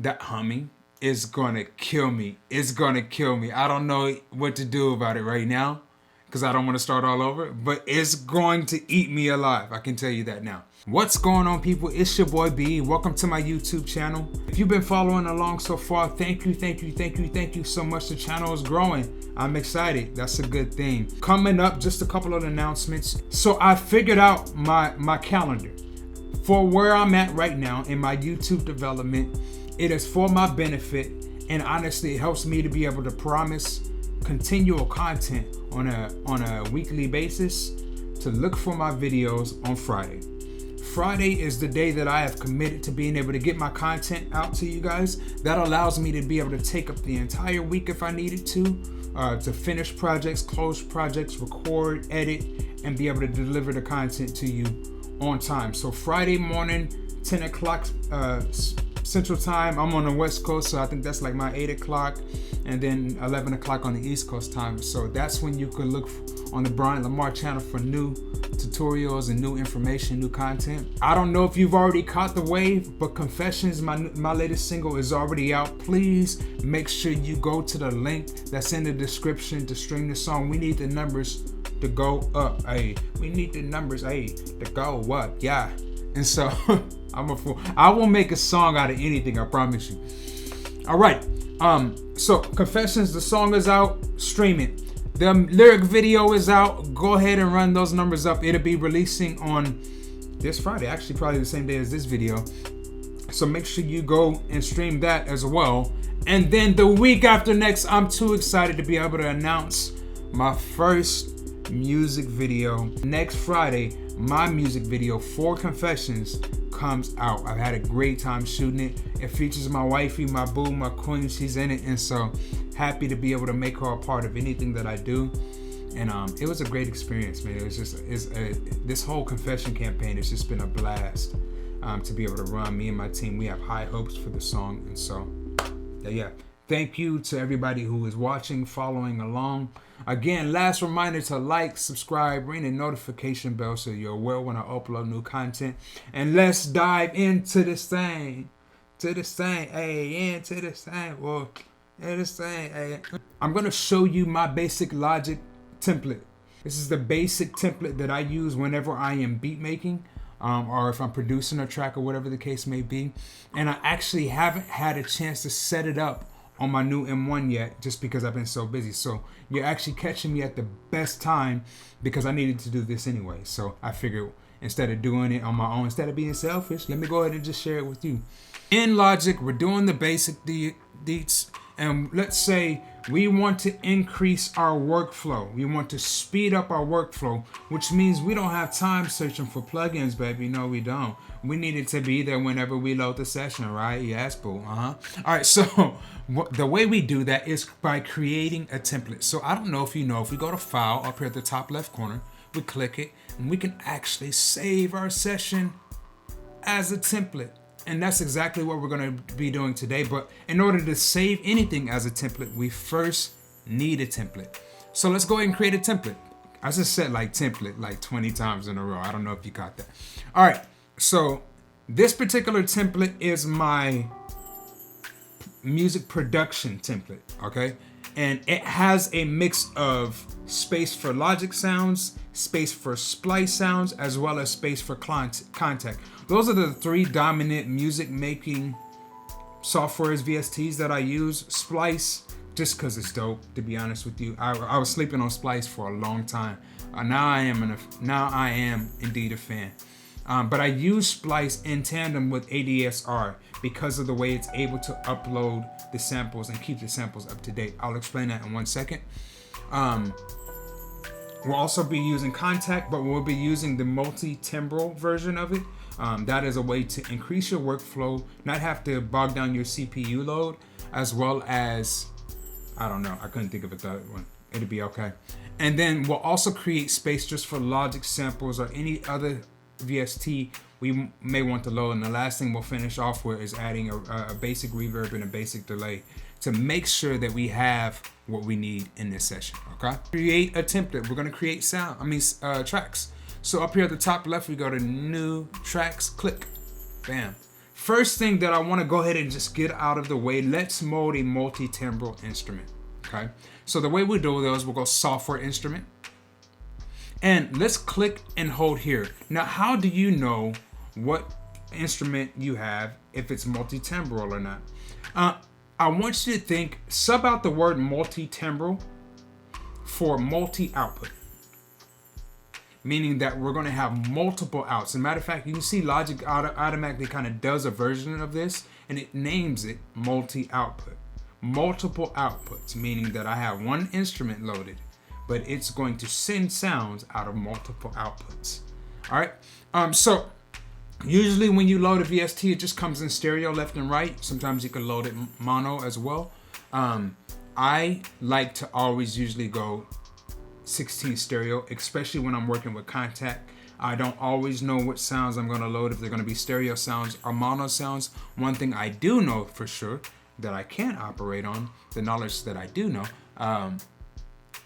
that humming is gonna kill me. It's gonna kill me. I don't know what to do about it right now because I don't want to start all over, but it's going to eat me alive. I can tell you that now. What's going on, people? It's your boy B. Welcome to my YouTube channel. If you've been following along so far, thank you so much. The channel is growing. I'm excited. That's a good thing. Coming up, just a couple of announcements. So I figured out my calendar for where I'm at right now in my YouTube development. It is for my benefit, and honestly, it helps me to be able to promise continual content on a weekly basis to look for my videos on Friday. Friday is the day that I have committed to being able to get my content out to you guys. That allows me to be able to take up the entire week if I needed to finish projects, close projects, record, edit, and be able to deliver the content to you on time. So Friday morning, 10 o'clock Central Time. I'm on the West Coast, so I think that's like my 8 o'clock, and then 11 o'clock on the East Coast time. So that's when you can look on the Brian Lamar channel for new tutorials and new information, new content. I don't know if you've already caught the wave, but Confessions, my latest single, is already out. Please make sure you go to the link that's in the description to stream the song. We need the numbers to go up. Hey, we need the numbers, hey, to go up. Yeah. And so I'm a fool. I will make a song out of anything, I promise you. All right. So Confessions, the song is out. Stream it. The lyric video is out. Go ahead and run those numbers up. It'll be releasing on this Friday, actually probably the same day as this video. So make sure you go and stream that as well. And then the week after next, I'm too excited to be able to announce my first music video. Next Friday, my music video for Confessions comes out. I've had a great time shooting it. It features my wifey, my boo, my queen. She's in it, and so happy to be able to make her a part of anything that I do. And it was a great experience, man. It was just this whole confession campaign has just been a blast to be able to run. Me and my team, we have high hopes for the song, and so yeah. Thank you to everybody who is watching, following along. Again, last reminder to like, subscribe, ring the notification bell so you're aware when I upload new content. And let's dive into this thing. Into this thing. Well, into this thing. I'm going to show you my basic Logic template. This is the basic template that I use whenever I am beat making. Or if I'm producing a track or whatever the case may be. And I actually haven't had a chance to set it up on my new M1 yet, just because I've been so busy. So you're actually catching me at the best time because I needed to do this anyway. So I figured instead of doing it on my own, instead of being selfish, let me go ahead and just share it with you. In Logic, we're doing the basic deets, and let's say we want to increase our workflow. We want to speed up our workflow, which means we don't have time searching for plugins, baby. No, we don't. We need it to be there whenever we load the session, right? Yes, boo. All right, so the way we do that is by creating a template. So I don't know if you know, if we go to File up here at the top left corner, we click it, and we can actually save our session as a template. And that's exactly what we're going to be doing today. But in order to save anything as a template, we first need a template. So let's go ahead and create a template. I just said like template like 20 times in a row. I don't know if you got that. All right. So this particular template is my music production template. Okay. And it has a mix of space for Logic sounds, space for splice sounds, as well as space for contact. Those are the three dominant music making softwares, VSTs, that I use. Splice, just because it's dope, to be honest with you. I was sleeping on Splice for a long time. Now I am indeed a fan. But I use Splice in tandem with ADSR because of the way it's able to upload the samples and keep the samples up to date. I'll explain that in 1 second. We'll also be using Contact, but we'll be using the multi-timbral version of it. That is a way to increase your workflow, not have to bog down your CPU load, as well as, I don't know, I couldn't think of a third one. It'll be okay. And then we'll also create space just for Logic samples or any other VST we may want to load. And the last thing we'll finish off with is adding a basic reverb and a basic delay to make sure that we have what we need in this session. Okay, create a template. We're going to create tracks. So up here at the top left, we go to new tracks, click, bam. first thing that I want to go ahead and just get out of the way, let's mode a multi-timbral instrument. Okay, so the way we do those, we'll go software instrument, and let's click and hold here. Now, how do you know what instrument you have if it's multi-timbral or not? I want you to think, sub out the word multi-timbral for multi-output, meaning that we're going to have multiple outs. As a matter of fact, you can see Logic automatically kind of does a version of this, and it names it multi-output. Multiple outputs, meaning that I have one instrument loaded, but it's going to send sounds out of multiple outputs. All right. So usually when you load a VST, it just comes in stereo left and right. Sometimes you can load it mono as well. I like to always usually go 16 stereo, especially when I'm working with contact. I don't always know what sounds I'm going to load, if they're going to be stereo sounds or mono sounds. One thing I do know for sure that I can operate on, the knowledge that I do know,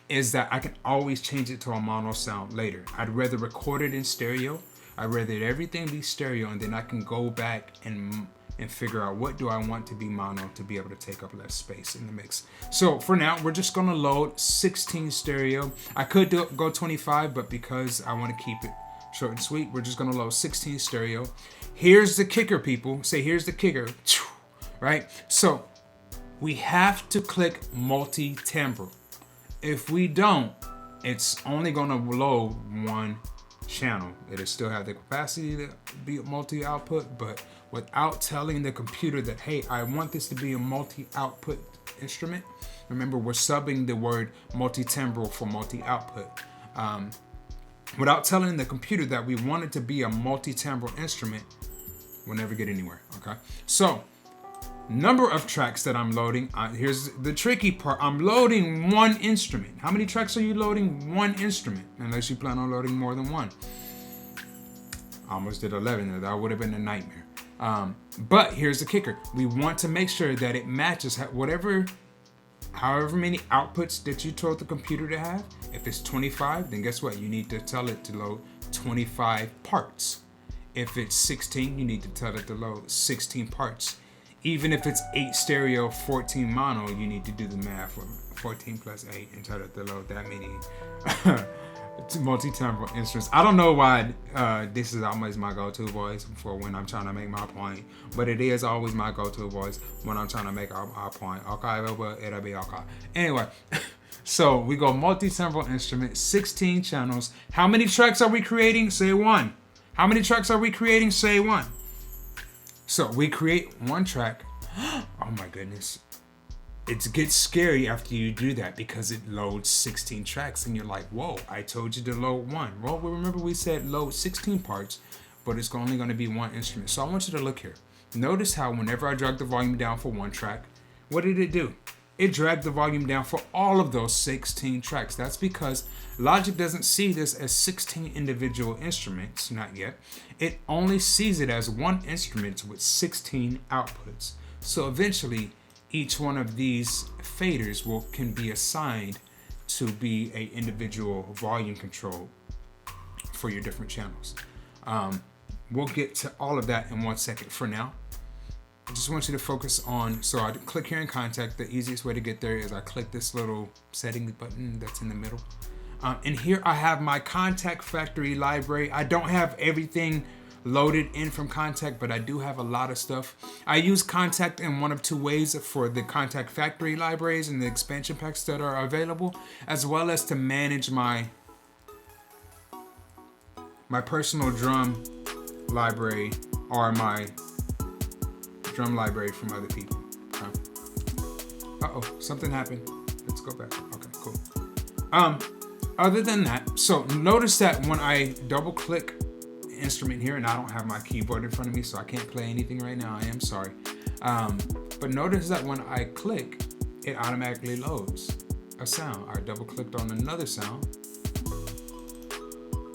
is that I can always change it to a mono sound later. I'd rather record it in stereo. I'd rather everything be stereo, and then I can go back and figure out what do I want to be mono to be able to take up less space in the mix. So for now, we're just gonna load 16 stereo. I could go 25, but because I want to keep it short and sweet, we're just gonna load 16 stereo. Here's the kicker, people. Say, here's the kicker, right? So we have to click multi-timbral. If we don't, it's only gonna load one channel. It'll still have the capacity to be a multi-output, but without telling the computer that, hey, I want this to be a multi-output instrument. Remember, we're subbing the word multi-timbral for multi-output. Without telling the computer that we want it to be a multi-timbral instrument, we'll never get anywhere. Okay, so number of tracks that I'm loading. Here's the tricky part. I'm loading one instrument. How many tracks are you loading? One instrument, unless you plan on loading more than one. I almost did 11. That would have been a nightmare. But here's the kicker. We want to make sure that it matches however many outputs that you told the computer to have. If it's 25, then guess what? You need to tell it to load 25 parts. If it's 16, you need to tell it to load 16 parts. Even if it's 8 stereo, 14 mono, you need to do the math for 14 plus 8 and try to load that many multi-timbral instruments. I don't know why this is always my go-to voice for when I'm trying to make my point, but it is always my go-to voice when I'm trying to make our point. Okay, but it'll be okay. Anyway, so we go multi-timbral instrument, 16 channels. How many tracks are we creating? Say one. How many tracks are we creating? Say one. So we create one track. Oh my goodness. It gets scary after you do that because it loads 16 tracks and you're like, whoa, I told you to load one. Well, remember we said load 16 parts, but it's only going to be one instrument. So I want you to look here. Notice how whenever I drag the volume down for one track, what did it do? It dragged the volume down for all of those 16 tracks. That's because Logic doesn't see this as 16 individual instruments, not yet. It only sees it as one instrument with 16 outputs. So eventually, each one of these faders can be assigned to be an individual volume control for your different channels. We'll get to all of that in 1 second. For now, I just want you to focus on, so I click here in contact. The easiest way to get there is I click this little settings button that's in the middle. And here I have my Contact Factory library. I don't have everything loaded in from Contact, but I do have a lot of stuff. I use Contact in one of two ways: for the Contact Factory libraries and the expansion packs that are available, as well as to manage my personal drum library or my drum library from other people. Uh-oh, something happened. Let's go back. Okay, cool. Other than that, so notice that when I double click instrument here, and I don't have my keyboard in front of me, so I can't play anything right now. I am sorry. But notice that when I click, it automatically loads a sound. I double clicked on another sound,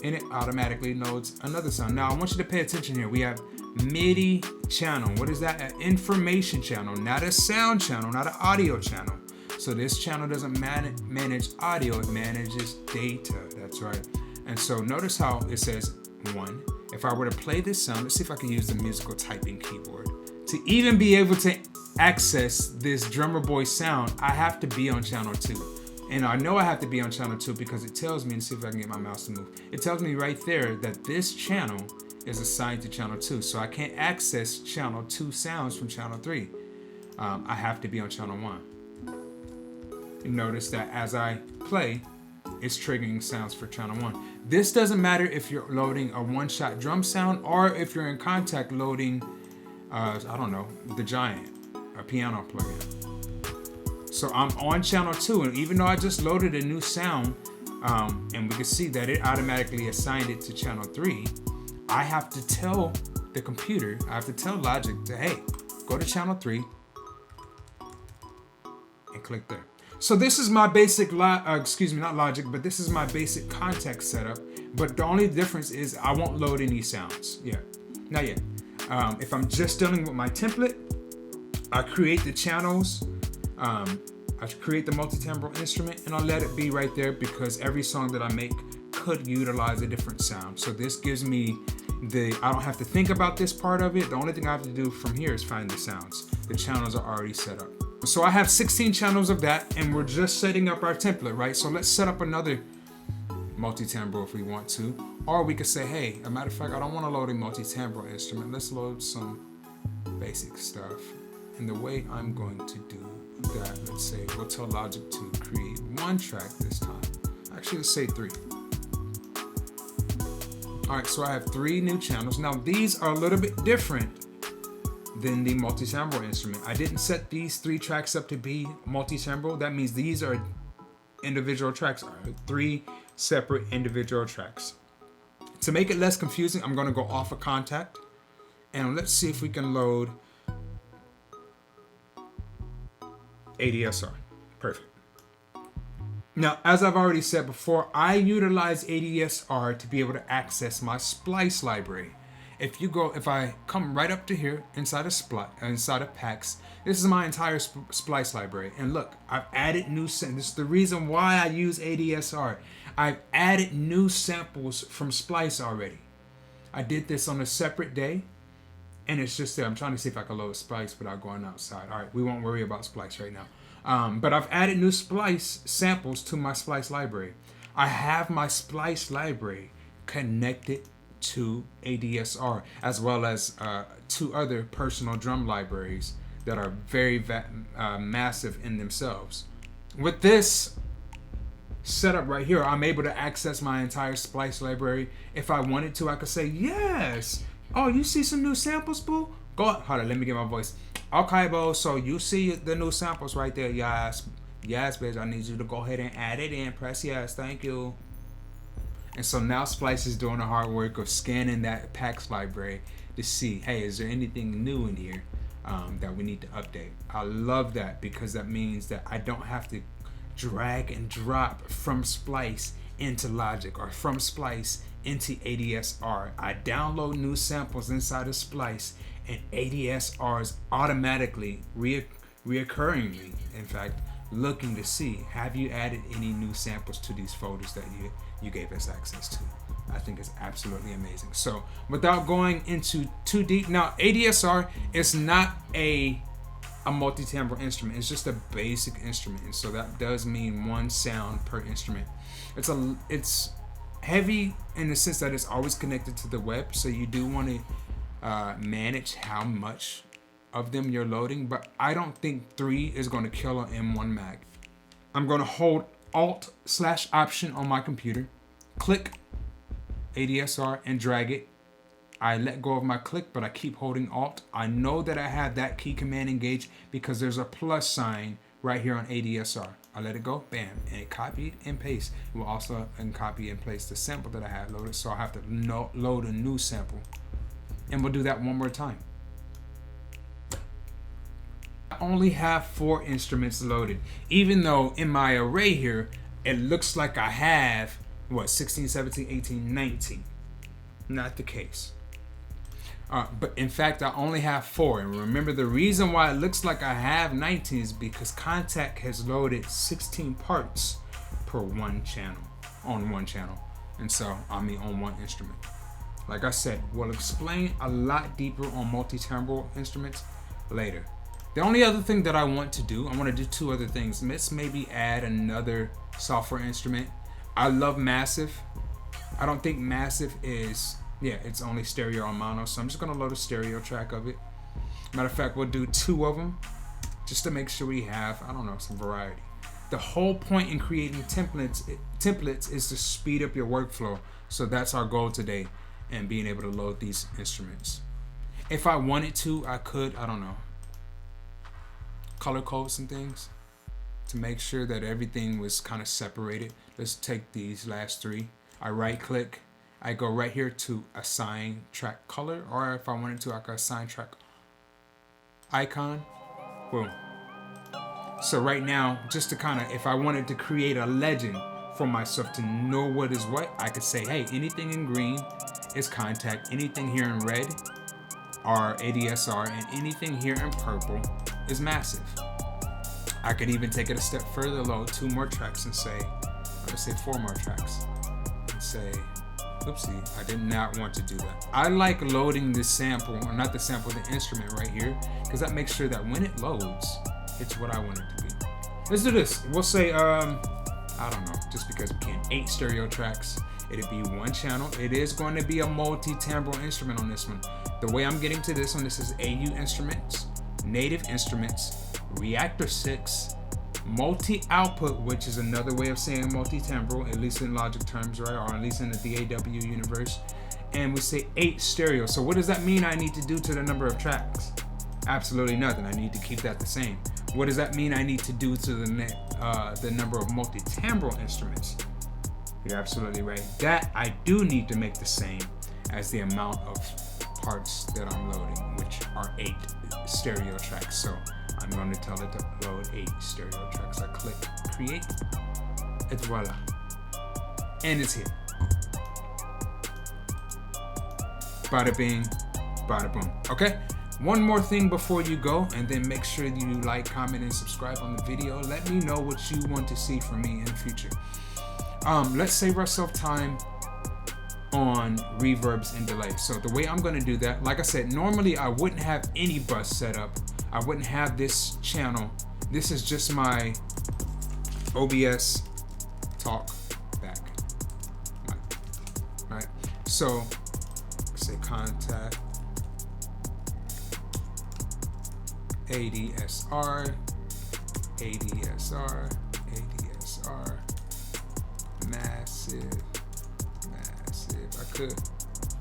and it automatically loads another sound. Now I want you to pay attention here. We have MIDI channel. What is that? An information channel, not a sound channel, not an audio channel. So this channel doesn't manage audio, it manages data. That's right. And so notice how it says 1, If I were to play this sound, let's see if I can use the musical typing keyboard. To even be able to access this drummer boy sound, I have to be on channel 2. And I know I have to be on channel 2 because it tells me, and see if I can get my mouse to move. It tells me right there that this channel is assigned to channel 2. So I can't access channel 2 sounds from channel 3. I have to be on channel 1. You notice that as I play, it's triggering sounds for channel 1. This doesn't matter if you're loading a one-shot drum sound or if you're in Kontakt loading, I don't know, the Giant, a piano plugin. So I'm on channel 2, and even though I just loaded a new sound, and we can see that it automatically assigned it to channel 3, I have to tell the computer, I have to tell Logic to, hey, go to channel 3 and click there. So this is my basic, not Logic, but this is my basic Kontakt setup. But the only difference is I won't load any sounds. Yeah, not yet. If I'm just dealing with my template, I create the channels. I create the multi-timbral instrument and I'll let it be right there because every song that I make could utilize a different sound. So this gives me I don't have to think about this part of it. The only thing I have to do from here is find the sounds. The channels are already set up. So I have 16 channels of that and we're just setting up our template, right? So let's set up another multi-timbral if we want to. Or we could say, hey, a matter of fact, I don't want to load a multi-timbral instrument. Let's load some basic stuff. And the way I'm going to do that, let's say we'll tell Logic to create 1 track this time. Actually, let's say 3. All right, so I have 3 new channels. Now these are a little bit different than the multi-timbral instrument. I didn't set these 3 tracks up to be multi-timbral. That means these are individual tracks, 3 separate individual tracks. To make it less confusing, I'm gonna go off of Kontakt and let's see if we can load ADSR. Perfect. Now, as I've already said before, I utilize ADSR to be able to access my splice library. If I come right up to here inside of Packs, this is my entire splice library. And look, I've added new samples. This is the reason why I use ADSR. I've added new samples from Splice already. I did this on a separate day. And it's just there. I'm trying to see if I can load Splice without going outside. All right, we won't worry about Splice right now. But I've added new Splice samples to my Splice library. I have my Splice library connected to ADSR, as well as 2 other personal drum libraries that are very massive in themselves. With this setup right here, I'm able to access my entire Splice library. If I wanted to, I could say, yes. Oh, you see some new samples, boo? Go on. Hold on, let me get my voice. Okay, boo, so you see the new samples right there. Yes, bitch, I need you to go ahead and add it in. Press yes, thank you. And so now Splice is doing the hard work of scanning that Packs library to see, hey, is there anything new in here that we need to update? I love that because that means that I don't have to drag and drop from Splice into Logic or from Splice into ADSR. I download new samples inside of Splice and ADSR is automatically reoccurringly, in fact, looking to see, have you added any new samples to these folders that you gave us access to? I think it's absolutely amazing. So without going into too deep, now ADSR is not a multi-timbral instrument. It's just a basic instrument. And so that does mean 1 sound per instrument. It's heavy in the sense that it's always connected to the web. So you do want to manage how much of them you're loading, but I don't think 3 is going to kill an M1 Mac. I'm going to hold Alt/Option on my computer, click ADSR and drag it. I let go of my click, but I keep holding Alt. I know that I have that key command engaged because there's a plus sign right here on ADSR. I let it go, bam, and it copied and paste. It will also copy and paste the sample that I had loaded, so I have to load a new sample. And we'll do that one more time. I only have 4 instruments loaded, even though in my array here, it looks like I have, 16, 17, 18, 19. Not the case. But in fact, I only have 4. And remember, the reason why it looks like I have 19 is because Kontakt has loaded 16 parts per 1 channel, on 1 channel. And so, on 1 instrument. Like I said, we'll explain a lot deeper on multi-timbral instruments later. The only other thing that I want to do, I want to do two other things. Let's maybe add another software instrument. I love Massive. I don't think Massive is, it's only stereo or mono, so I'm just going to load a stereo track of it. Matter of fact, we'll do two of them just to make sure we have, I don't know, some variety. The whole point in creating templates is to speed up your workflow. So that's our goal today, and being able to load these instruments. If I wanted to, I could, I don't know, color code some things to make sure that everything was kind of separated. Let's take these last three. I right click, I go right here to assign track color, or if I wanted to, I could assign track icon. Boom. So right now, just to kind of, if I wanted to create a legend for myself to know what is what, I could say, hey, anything in green is contact, anything here in red are ADSR, and anything here in purple is massive. I could even take it a step further, load 2 more tracks and say, let's say 4 more tracks. And say, oopsie, I did not want to do that. I like loading this sample, or not the sample, the instrument right here, because that makes sure that when it loads, it's what I want it to be. Let's do this. We'll say, I don't know, just because we can, 8 stereo tracks. It'd be 1 channel. It is going to be a multi-timbral instrument on this one. The way I'm getting to this one, this is AU Instruments, Native Instruments, Reactor 6, multi-output, which is another way of saying multi-timbral, at least in Logic terms, right? Or at least in the DAW universe. And we say 8 stereo. So what does that mean I need to do to the number of tracks? Absolutely nothing. I need to keep that the same. What does that mean I need to do to the number of multi-timbral instruments? You're absolutely right. That I do need to make the same as the amount of parts that I'm loading, which are 8 stereo tracks. So I'm going to tell it to load 8 stereo tracks. I click create, and voila. And it's here. Bada bing, bada boom. Okay? One more thing before you go, and then make sure you like, comment, and subscribe on the video. Let me know what you want to see from me in the future. Let's save ourselves time on reverbs and delays. So the way I'm going to do that, like I said, normally I wouldn't have any bus set up. I wouldn't have this channel. This is just my OBS talk back. Right? So say contact ADSR, ADSR, ADSR, massive. I could,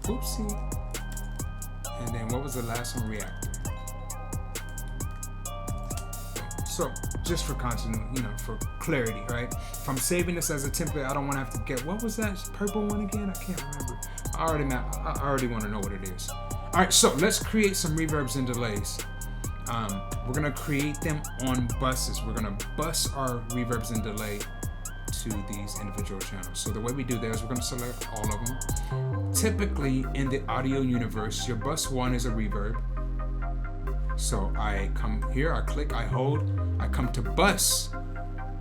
oopsie. And then what was the last one? Reactor. So just for continuity, for clarity, right? If I'm saving this as a template, I don't want to have to get, what was that purple one again? I can't remember. I already want to know what it is. All right, so let's create some reverbs and delays. We're gonna create them on buses. We're gonna bus our reverbs and delay to these individual channels. So the way we do that is we're gonna select all of them. Typically in the audio universe, your bus 1 is a reverb. So I come here, I click, I hold, I come to bus,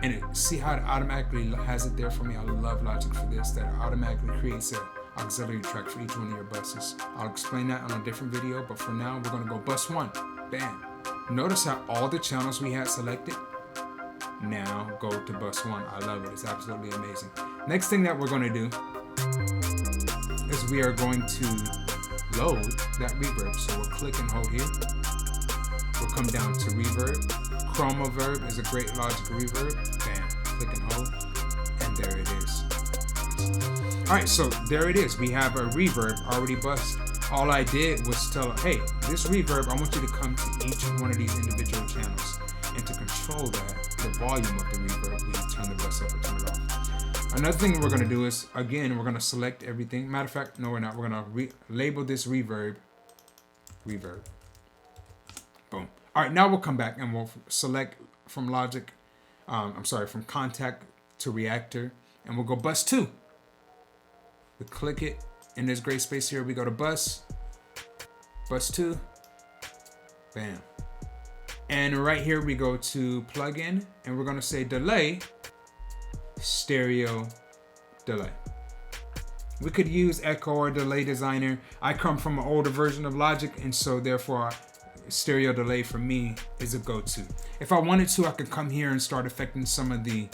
and see how it automatically has it there for me. I love Logic for this, that it automatically creates an auxiliary track for each one of your buses. I'll explain that on a different video, but for now, we're gonna go bus 1, bam. Notice how all the channels we had selected now go to bus 1. I love it, it's absolutely amazing. Next thing that we're gonna do is we are going to load that reverb. So we'll click and hold here. We'll come down to reverb. Chroma verb is a great Logic reverb. Bam, click and hold, and there it is. All right, so there it is. We have a reverb already bussed. All I did was tell her, hey, this reverb, I want you to come to each one of these individual channels. And to control that, the volume of the reverb, we turn the bus up or turn it off. Another thing we're gonna do is, again, we're gonna select everything. Matter of fact, no, we're not. We're gonna label this reverb. Boom. All right, now we'll come back and we'll select from Logic, from contact to reactor, and we'll go bus 2. We click it in this gray space here. We go to bus 2, bam. And right here we go to plugin, and we're gonna say delay, stereo delay. We could use Echo or Delay Designer. I come from an older version of Logic, and so therefore stereo delay for me is a go-to. If I wanted to, I could come here and start affecting some of the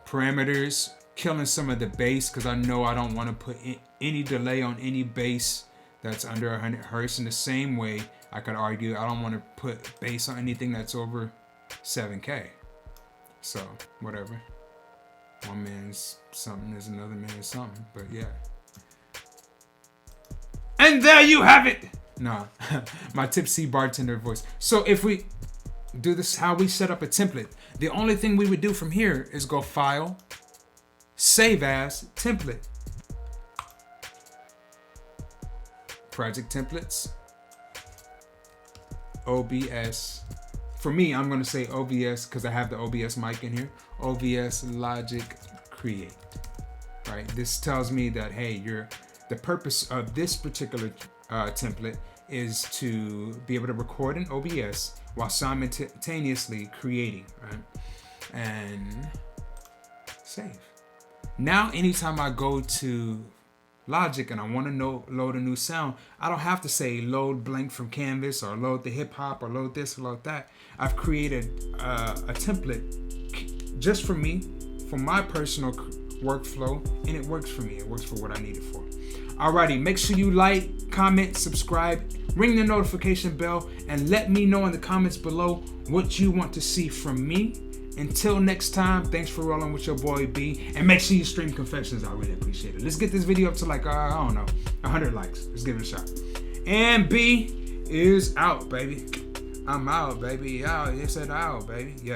parameters, killing some of the bass, because I know I don't want to put any delay on any bass that's under 100 hertz. In the same way, I could argue I don't want to put bass on anything that's over 7K. So whatever. One man's something is another man's something, but yeah. And there you have it. Nah, my tipsy bartender voice. So if we do this, how we set up a template, the only thing we would do from here is go File, Save As, Template. Project Templates, OBS. For me, I'm gonna say OBS because I have the OBS mic in here. OBS Logic Create, right? This tells me that, hey, the purpose of this particular template is to be able to record in OBS while simultaneously creating, right? And save. Now, anytime I go to Logic and I want to load a new sound, I don't have to say load blank from canvas or load the hip hop or load this or load that. I've created a template just for me, for my personal workflow, and it works for me. It works for what I need it for. Alrighty, make sure you like, comment, subscribe, ring the notification bell, and let me know in the comments below what you want to see from me. Until next time, thanks for rolling with your boy B, and make sure you stream Confessions. I really appreciate it. Let's get this video up to like, I don't know, 100 likes. Let's give it a shot. And B is out, baby. I'm out, baby. Out. It said out, baby. Yeah.